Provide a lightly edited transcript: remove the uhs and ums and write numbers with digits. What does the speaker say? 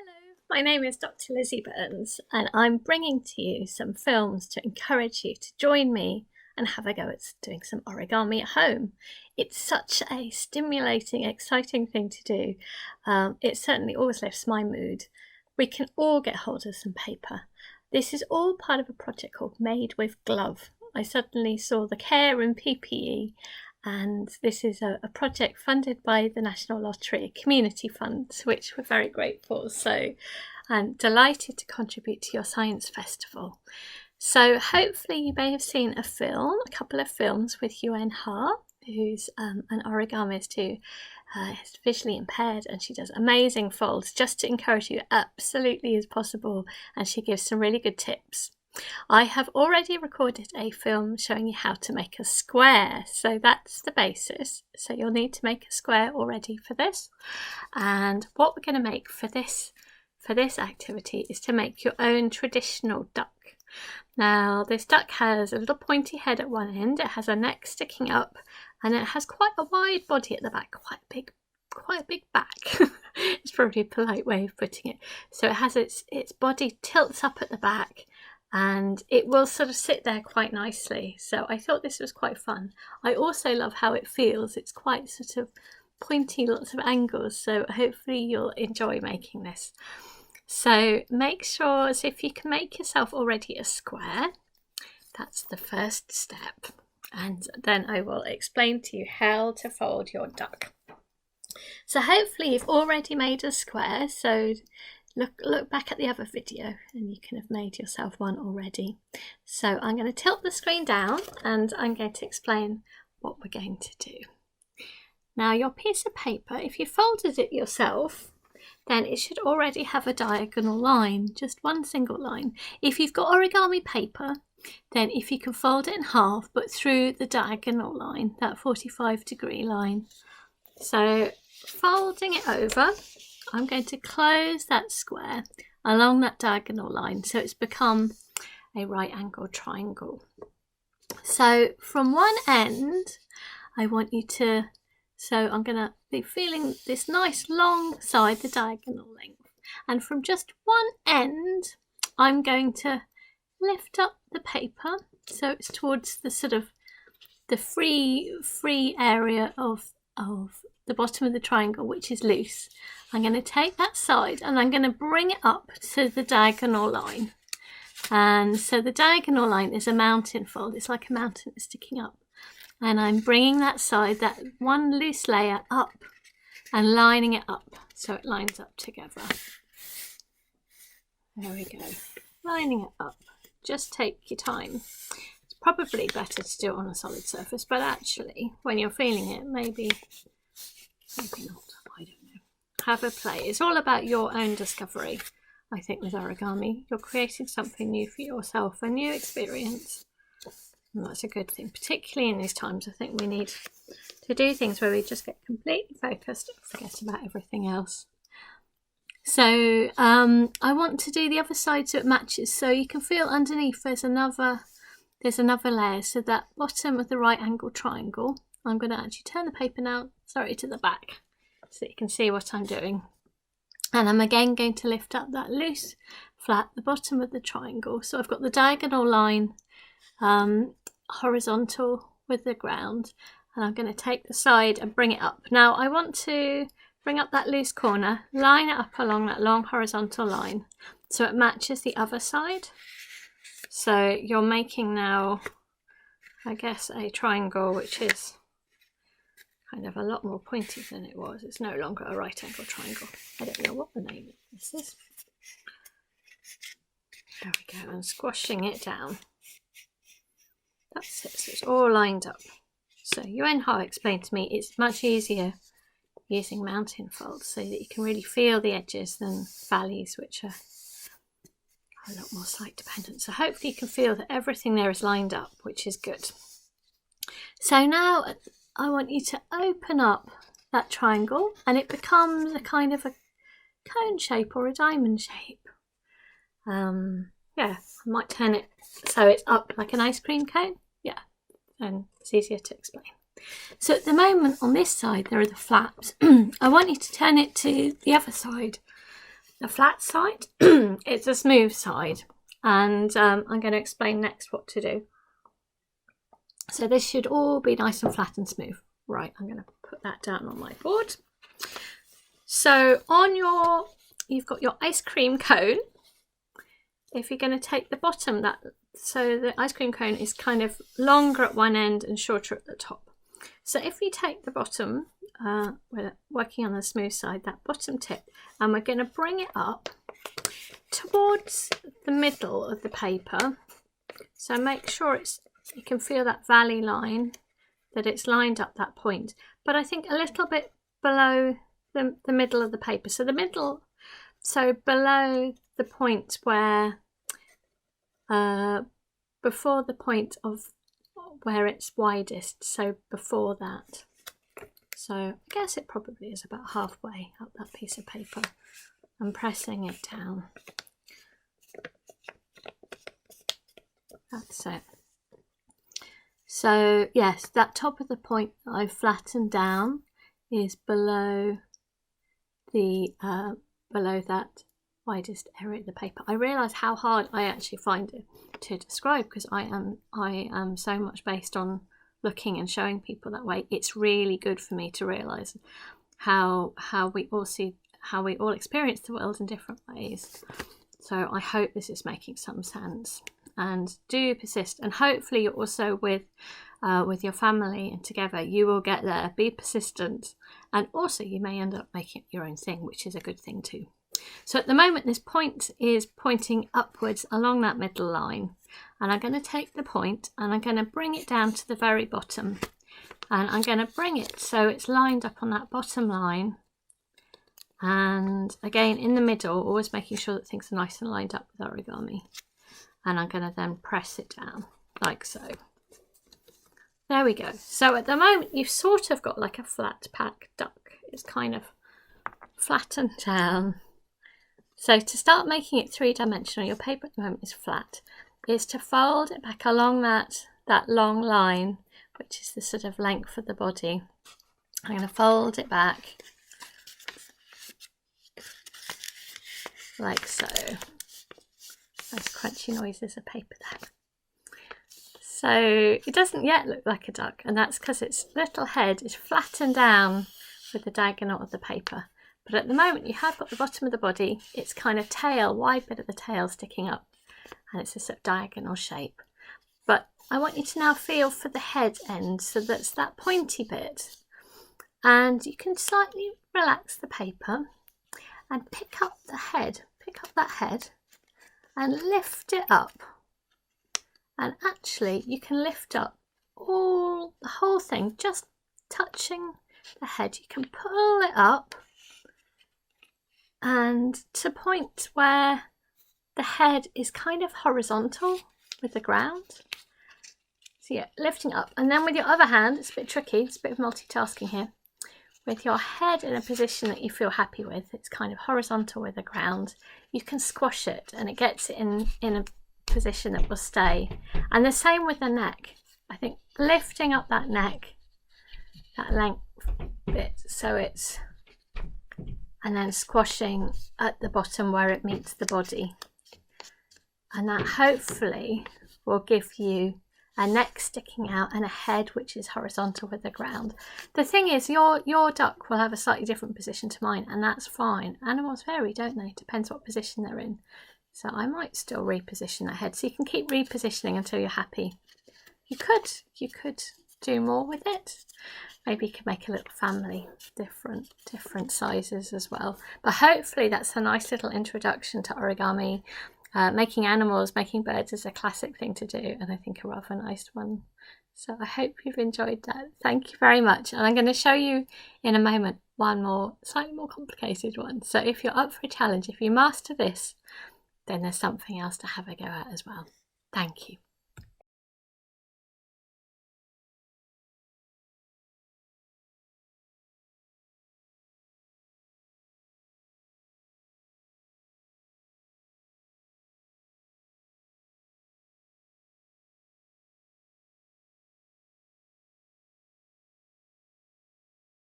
Hello, my name is Dr Lizzie Burns and I'm bringing to you some films to encourage you to join me and have a go at doing some origami at home. It's such a stimulating, exciting thing to do. It certainly always lifts my mood. We can all get hold of some paper. This is all part of a project called Made with Glove. I suddenly saw the care and PPE, and this is a project funded by the National Lottery, a community fund, which we're very grateful. So I'm delighted to contribute to your science festival. So hopefully you may have seen a couple of films with Yuen Ha, who's an origamist who is visually impaired, and she does amazing folds just to encourage you absolutely as possible, and she gives some really good tips. I have already recorded a film showing you how to make a square, so that's the basis. So you'll need to make a square already for this, and what we're going to make for this activity is to make your own traditional duck. Now this duck has a little pointy head at one end, it has a neck sticking up, and it has quite a wide body at the back, quite a big back. It's probably a polite way of putting it. So it has its body tilts up at the back, and it will sort of sit there quite nicely. So I thought this was quite fun. I also love how it feels. It's quite sort of pointy, lots of angles, so hopefully you'll enjoy making this. So make sure, so if you can make yourself already a square, that's the first step, and then I will explain to you how to fold your duck. So hopefully you've already made a square, so look back at the other video and you can have made yourself one already. So I'm going to tilt the screen down and I'm going to explain what we're going to do. Now your piece of paper, if you folded it yourself, then it should already have a diagonal line, just one single line. If you've got origami paper, then if you can fold it in half but through the diagonal line, that 45-degree line. So folding it over, I'm going to close that square along that diagonal line so it's become a right angled triangle. So from one end, I want you to, so I'm going to be feeling this nice long side, the diagonal length, and from just one end, I'm going to lift up the paper so it's towards the sort of the free area of the bottom of the triangle, which is loose. I'm going to take that side and I'm going to bring it up to the diagonal line. And so the diagonal line is a mountain fold. It's like a mountain sticking up. And I'm bringing that side, that one loose layer, up and lining it up so it lines up together. There we go. Lining it up. Just take your time. It's probably better to do it on a solid surface, but actually, when you're feeling it, maybe not, I don't know. Have a play. It's all about your own discovery, I think, with origami. You're creating something new for yourself, a new experience. And that's a good thing, particularly in these times. I think we need to do things where we just get completely focused and forget about everything else. So I want to do the other side so it matches. So you can feel underneath there's another layer. So that bottom of the right angle triangle, I'm going to actually turn the paper now, to the back, so you can see what I'm doing. And I'm again going to lift up that loose, flat, the bottom of the triangle. So I've got the diagonal line horizontal with the ground, and I'm going to take the side and bring it up. Now I want to bring up that loose corner, line it up along that long horizontal line so it matches the other side. So you're making now, I guess, a triangle which is kind of a lot more pointy than it was. It's no longer a right angle triangle. I don't know what the name of this is. There we go, and squashing it down. That's it, so it's all lined up. So Yuen Ha explained to me it's much easier using mountain folds so that you can really feel the edges than valleys, which are a lot more site dependent. So hopefully you can feel that everything there is lined up, which is good. So now I want you to open up that triangle and it becomes a kind of a cone shape or a diamond shape. Yeah, I might turn it so it's up like an ice cream cone. Yeah, and it's easier to explain. So at the moment on this side there are the flaps. I want you to turn it to the other side a flat side, it's a smooth side, and I'm going to explain next what to do. So this should all be nice and flat and smooth. Right, I'm going to put that down on my board. So you've got your ice cream cone. If you're going to take the bottom, so the ice cream cone is kind of longer at one end and shorter at the top. So if you take the bottom, we're working on the smooth side, that bottom tip, and we're going to bring it up towards the middle of the paper. So make sure you can feel that valley line, that it's lined up that point, but I think a little bit below the middle of the paper. So below the point where, before the point of where it's widest, so before that. So I guess it probably is about halfway up that piece of paper. I'm pressing it down. That's it. So yes, that top of the point that I've flattened down is below that widest area of the paper. I realise how hard I actually find it to describe, because I am so much based on looking and showing people that way. It's really good for me to realise how we all experience the world in different ways. So I hope this is making some sense, and do persist, and hopefully you're also with your family and together you will get there. Be persistent, and also you may end up making it your own thing, which is a good thing too. So at the moment this point is pointing upwards along that middle line, and I'm going to take the point and I'm going to bring it down to the very bottom, and I'm going to bring it so it's lined up on that bottom line, and again in the middle, always making sure that things are nice and lined up with origami, and I'm going to then press it down like so. There we go. So at the moment you've sort of got like a flat pack duck. It's kind of flattened down. So to start making it three-dimensional, your paper at the moment is flat, is to fold it back along that long line, which is the sort of length of the body. I'm going to fold it back like so. Nice crunchy noises of paper there. So it doesn't yet look like a duck, and that's because its little head is flattened down with the diagonal of the paper. But at the moment you have got the bottom of the body, its kind of tail, wide bit of the tail sticking up, and it's a sort of diagonal shape. But I want you to now feel for the head end, so that's that pointy bit, and you can slightly relax the paper and pick up that head and lift it up. And actually you can lift up the whole thing, just touching the head. You can pull it up and to point where the head is kind of horizontal with the ground. So yeah, lifting up, and then with your other hand, it's a bit tricky, it's a bit of multitasking here, with your head in a position that you feel happy with, it's kind of horizontal with the ground, you can squash it and it gets it in a position that will stay. And the same with the neck. I think lifting up that neck, that length bit, so it's, and then squashing at the bottom where it meets the body, and that hopefully will give you a neck sticking out and a head which is horizontal with the ground. The thing is, your duck will have a slightly different position to mine, and that's fine. Animals vary, don't they? Depends what position they're in. So I might still reposition that head, so you can keep repositioning until you're happy. You could do more with it. Maybe you could make a little family, different sizes as well. But hopefully that's a nice little introduction to origami. Making animals, making birds is a classic thing to do, and I think a rather nice one. So I hope you've enjoyed that. Thank you very much. And I'm going to show you in a moment one more, slightly more complicated one. So if you're up for a challenge, if you master this, then there's something else to have a go at as well. Thank you.